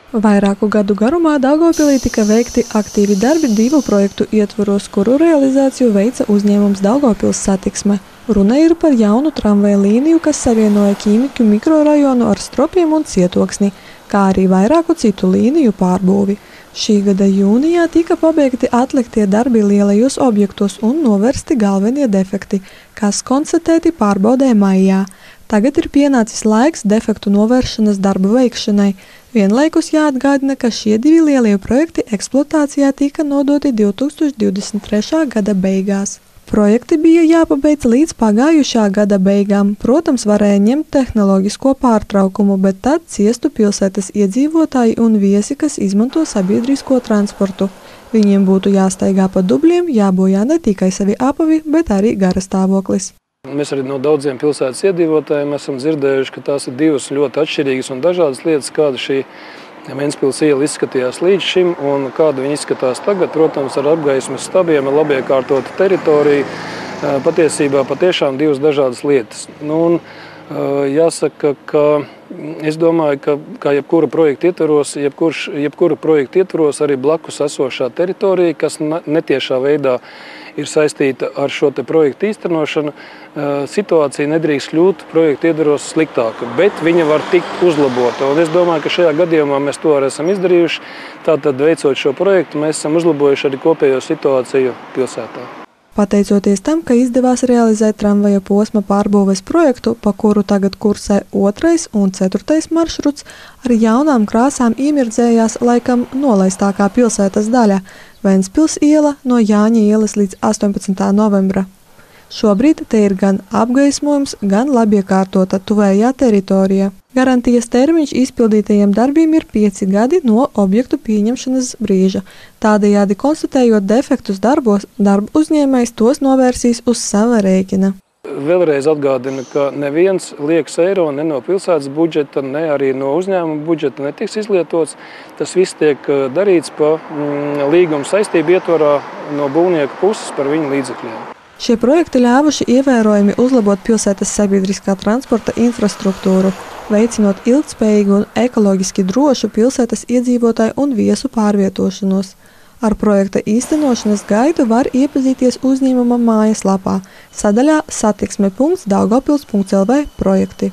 Vairāku gadu garumā Daugavpilī tika veikti aktīvi darbi 2 projektu ietvaros, kuru realizāciju veica uzņēmums Daugavpils Satiksme. Runa ir par jaunu tramvaja līniju, kas savienoja Ķīmiķu mikrorajonu ar Stropiem un Cietoksni, kā arī vairāku citu līniju pārbūvi. Šī gada jūnijā tika pabeigti atliktie darbi lielajos objektos un novērsti galvenie defekti, kas konstatēti pārbaudē maijā. Tagad ir pienācis laiks defektu novēršanas darbu veikšanai. Vienlaikus jāatgādina, ka šie 2 lielie projekti eksploatācijā tika nodoti 2023. gada beigās. Projekti bija jāpabeidz līdz pagājušā gada beigām. Protams, varēja ņemt tehnoloģisko pārtraukumu, bet tad ciestu pilsētas iedzīvotāji un viesi, kas izmanto sabiedrisko transportu. Viņiem būtu jāstaigā pa dubļiem, jābojā ne tikai savi apavi, bet arī garastāvoklis. Mēs arī no daudziem pilsētas iedzīvotājiem esam dzirdējuši, ka tās ir 2 ļoti atšķirīgas un dažādas lietas, kāda šī Ventspils iela izskatījās līdz šim un kāda viņa izskatās tagad. Protams, ar apgaismes stabiem, ar labi iekārtotu teritoriju, patiesībā patiešām 2 dažādas lietas. Jāsaka, ka es domāju, ka jebkura projekta ietvaros arī blakus esošā teritorija, kas netiešā veidā ir saistīta ar šo projektu īstenošanu, situācija nedrīkst kļūt projekta ietvaros sliktāka, bet viņa var tikt uzlabota. Un es domāju, ka šajā gadījumā mēs to arī esam izdarījuši. Tātad, veicot šo projektu, mēs esam uzlabojuši arī kopējo situāciju pilsētā. Pateicoties tam, ka izdevās realizēt tramvaja posma pārbūves projektu, pa kuru tagad kursē 2. un 4. maršruts, ar jaunām krāsām iemirdzējās laikam nolaistākā pilsētas daļa – Ventspils iela no Jāņa ielas līdz 18. novembra. Šobrīd te ir gan apgaismojums, gan labi iekārtota tuvējā teritorija. Garantijas termiņš izpildītajiem darbiem ir 5 gadi no objektu pieņemšanas brīža. Tādējādi konstatējot defektus darbos, darba uzņēmējs tos novērsīs uz sava rēķina. Vēlreiz atgādina, ka neviens liekas eiro ne no pilsētas budžeta, ne arī no uzņēmuma budžeta netiks izlietots. Tas viss tiek darīts pa līguma saistību ietvarā no būvnieka puses par viņu līdzekļiem. Šie projekti ļāvuši ievērojami uzlabot pilsētas sabiedriskā transporta infrastruktūru, veicinot ilgtspējīgu un ekoloģiski drošu pilsētas iedzīvotāju un viesu pārvietošanos. Ar projekta īstenošanas gaidu var iepazīties uzņēmuma mājaslapā sadaļā satiksme.daugavpils.lv projekti.